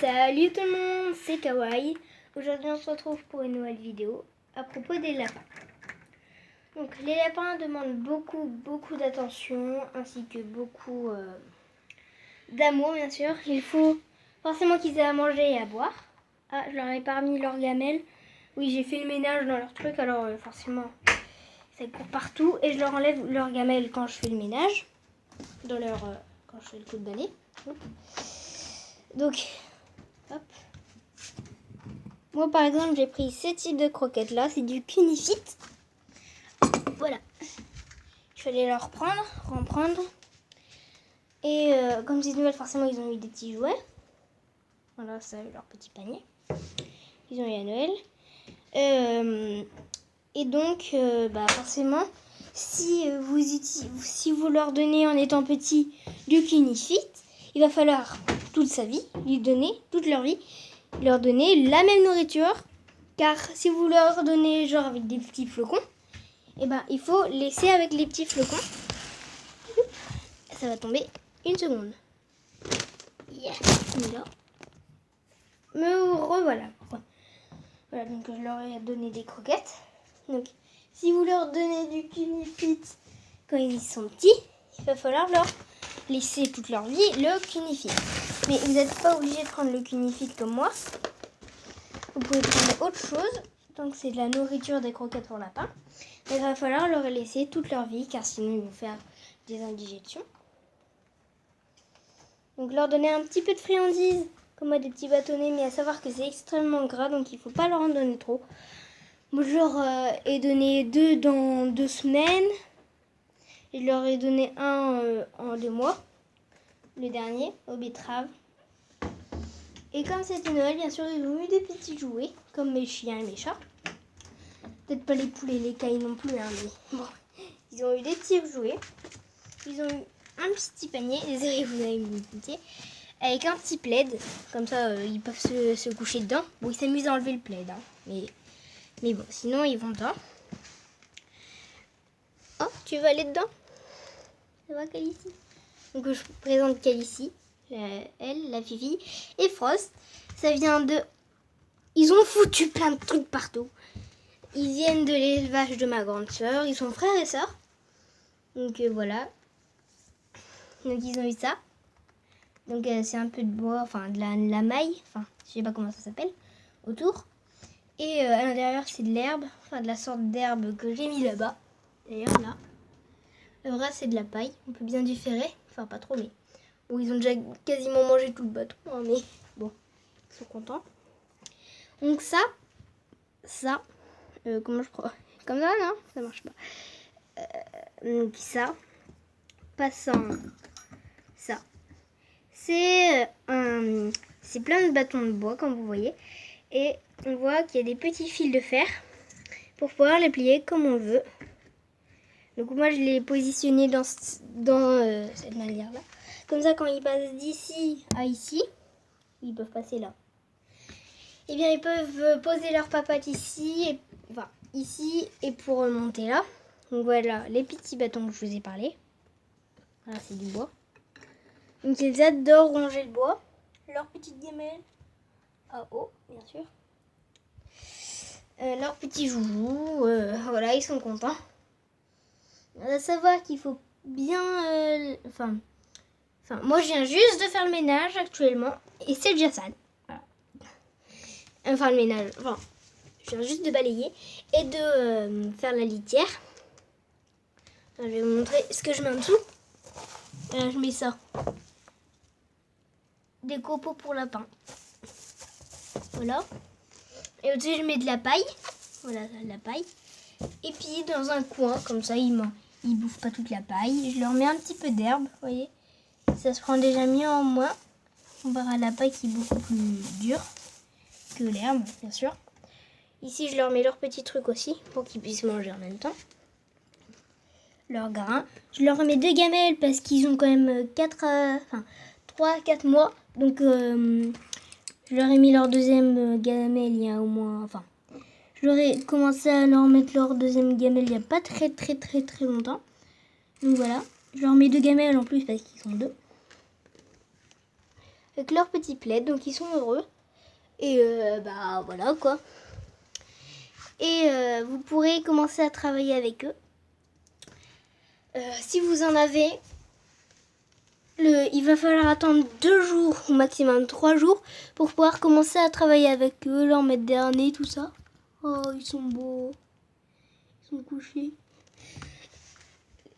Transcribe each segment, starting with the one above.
Salut tout le monde, c'est Kawaii. Aujourd'hui on se retrouve pour une nouvelle vidéo à propos des lapins. Donc les lapins demandent beaucoup d'attention ainsi que beaucoup d'amour bien sûr. Il faut forcément qu'ils aient à manger et à boire. Ah, je leur ai pas remis leur gamelle. Oui, j'ai fait le ménage dans leur truc, alors forcément ça court partout. Et je leur enlève leur gamelle quand je fais le ménage, dans leur, quand je fais le coup de balai. Donc, hop. Moi par exemple j'ai pris ce type de croquettes là, c'est du Kunifit. Voilà. Je vais aller leur reprendre. Et comme c'est nouvelle, forcément ils ont eu des petits jouets. Voilà, ça leur petit panier. Ils ont eu à Noël. Et donc, forcément, si vous leur donnez en étant petit du Kunifit, il va falloir toute sa vie, toute leur vie, leur donner la même nourriture. Car si vous leur donnez genre avec des petits flocons, il faut laisser avec les petits flocons. Ça va tomber une seconde. Yeah. Là. Me revoilà. Voilà, donc je leur ai donné des croquettes. Donc, si vous leur donnez du Kunifit quand ils sont petits, il va falloir leur laisser toute leur vie le Kunifit. Mais vous n'êtes pas obligé de prendre le Kunifit comme moi. Vous pouvez prendre autre chose. Donc, c'est de la nourriture, des croquettes pour lapins. Mais il va falloir leur laisser toute leur vie, car sinon ils vont faire des indigestions. Donc, leur donner un petit peu de friandises, comme moi des petits bâtonnets, mais à savoir que c'est extrêmement gras, donc il ne faut pas leur en donner trop. Moi, je leur ai donné 2 dans 2 semaines. Et je leur ai donné un en 2 mois. Le dernier, aux betteraves. Et comme c'était Noël, bien sûr, ils ont eu des petits jouets, comme mes chiens et mes chats. Peut-être pas les poulets, les cailles non plus, hein, mais bon. Ils ont eu des petits jouets. Ils ont eu un petit panier, désolé, vous avez mis pitié, avec un petit plaid. Comme ça, ils peuvent se coucher dedans. Bon, ils s'amusent à enlever le plaid, hein, mais bon, sinon, ils vont dedans. Oh, tu veux aller dedans? Ça va, Calici? Donc, je vous présente Calici, elle, la Fifi, et Frost. Ça vient de... Ils ont foutu plein de trucs partout. Ils viennent de l'élevage de ma grande sœur. Ils sont frères et sœurs. Donc, voilà. Donc, ils ont eu ça. Donc, c'est un peu de bois, enfin, de la maille. Enfin, je sais pas comment ça s'appelle. Autour. Et à l'intérieur, c'est de l'herbe. Enfin, de la sorte d'herbe que j'ai mis là-bas. D'ailleurs, là. Le reste, c'est de la paille. On peut bien différer. Enfin, pas trop, mais... Bon, ils ont déjà quasiment mangé tout le bâton. Hein, mais bon, ils sont contents. Donc, ça... comment je crois? Comme ça, non? Ça marche pas. Donc, ça... Passant... Ça. C'est plein de bâtons de bois, comme vous voyez. Et on voit qu'il y a des petits fils de fer pour pouvoir les plier comme on veut. Donc moi, je l'ai positionné dans cette manière-là. Comme ça, quand ils passent d'ici à ici, ils peuvent passer là. Eh bien, ils peuvent poser leur papatte ici, ici, et pour remonter là. Donc voilà, les petits bâtons que je vous ai parlé. Voilà, c'est du bois. Donc ils adorent ronger le bois. Leur petite gamelle à eau, bien sûr. Leur petit joujou, voilà, ils sont contents. À savoir qu'il faut bien... moi je viens juste de faire le ménage actuellement. Et c'est déjà ça. Voilà. Enfin le ménage, je viens juste de balayer. Et de faire la litière. Je vais vous montrer ce que je mets en dessous. Là je mets ça. Des copeaux pour lapin. Voilà. Et au-dessus je mets de la paille. Voilà, de la paille. Et puis dans un coin, comme ça, ils bouffent pas toute la paille. Je leur mets un petit peu d'herbe, vous voyez. Ça se prend déjà mieux en moins. On verra la paille qui est beaucoup plus dure que l'herbe, bien sûr. Ici, je leur mets leur petit truc aussi, pour qu'ils puissent manger en même temps. Leurs grains. Je leur remets 2 gamelles parce qu'ils ont quand même 3-4 mois. Donc, je leur ai mis leur deuxième gamelle il y a au moins... Je leur ai commencé à leur mettre leur deuxième gamelle il n'y a pas très longtemps. Donc voilà. Je leur mets 2 gamelles en plus parce qu'ils sont 2. avec leur petit plaid, donc ils sont heureux. Et bah voilà quoi. Et vous pourrez commencer à travailler avec eux. Si vous en avez, il va falloir attendre 2 jours, au maximum 3 jours, pour pouvoir commencer à travailler avec eux, leur mettre des harnais, tout ça. Oh, ils sont beaux. Ils sont couchés.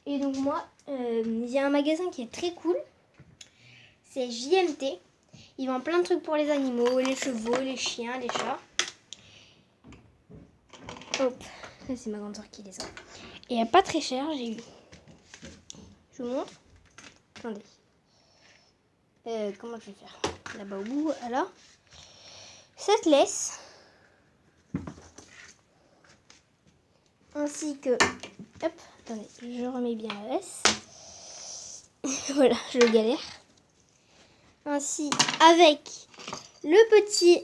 Et donc moi, il y a un magasin qui est très cool. C'est JMT. Ils vendent plein de trucs pour les animaux, les chevaux, les chiens, les chats. Hop, là c'est ma grande soeur qui les a. Et pas très cher, j'ai eu. Je vous montre. Attendez. Comment je vais faire? Là-bas au bout, alors. Cette laisse. Ainsi que... Hop, attendez, je remets bien la laisse. Voilà, je galère. Ainsi, avec le petit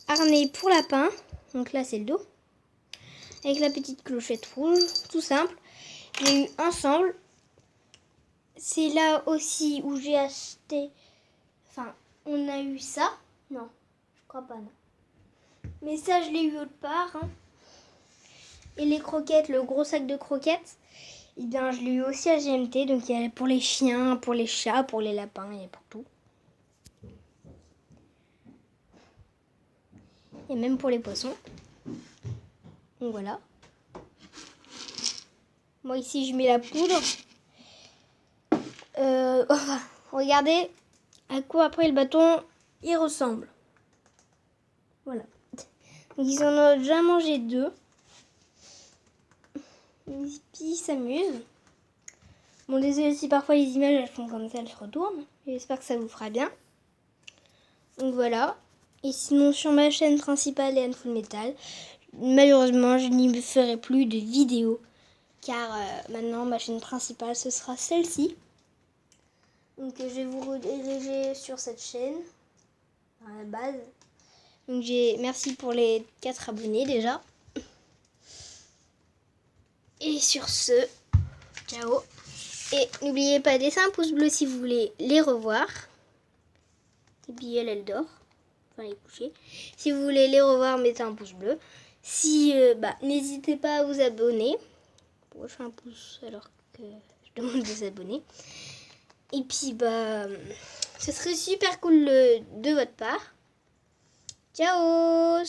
harnais pour lapin. Donc là, c'est le dos. Avec la petite clochette rouge, tout simple. J'ai eu ensemble. C'est là aussi où j'ai acheté... Enfin, on a eu ça. Non, je crois pas, non. Mais ça, je l'ai eu autre part. Hein. Et les croquettes, le gros sac de croquettes, eh bien, je l'ai eu aussi à GMT. Donc, il y a pour les chiens, pour les chats, pour les lapins, il y a pour tout. Et même pour les poissons. Donc, voilà. Moi, ici, je mets la poudre. Regardez à quoi après le bâton il ressemble. Voilà. Donc, ils en ont déjà mangé 2. Et puis ils s'amusent. Bon, désolé si parfois les images elles font comme ça, elles se retournent. J'espère que ça vous fera bien. Donc voilà. Et sinon sur ma chaîne principale Léane Full Metal, malheureusement je n'y ferai plus de vidéos. Car maintenant ma chaîne principale ce sera celle-ci. Donc je vais vous rediriger sur cette chaîne. À la base. Donc merci pour les 4 abonnés déjà. Et sur ce, ciao. Et n'oubliez pas de laisser un pouce bleu si vous voulez les revoir. Et puis elle dort. Enfin, elle est couchée. Si vous voulez les revoir, mettez un pouce bleu. Si, n'hésitez pas à vous abonner. Pourquoi je fais un pouce alors que je demande de s'abonner. Et puis, ce serait super cool de votre part. Ciao!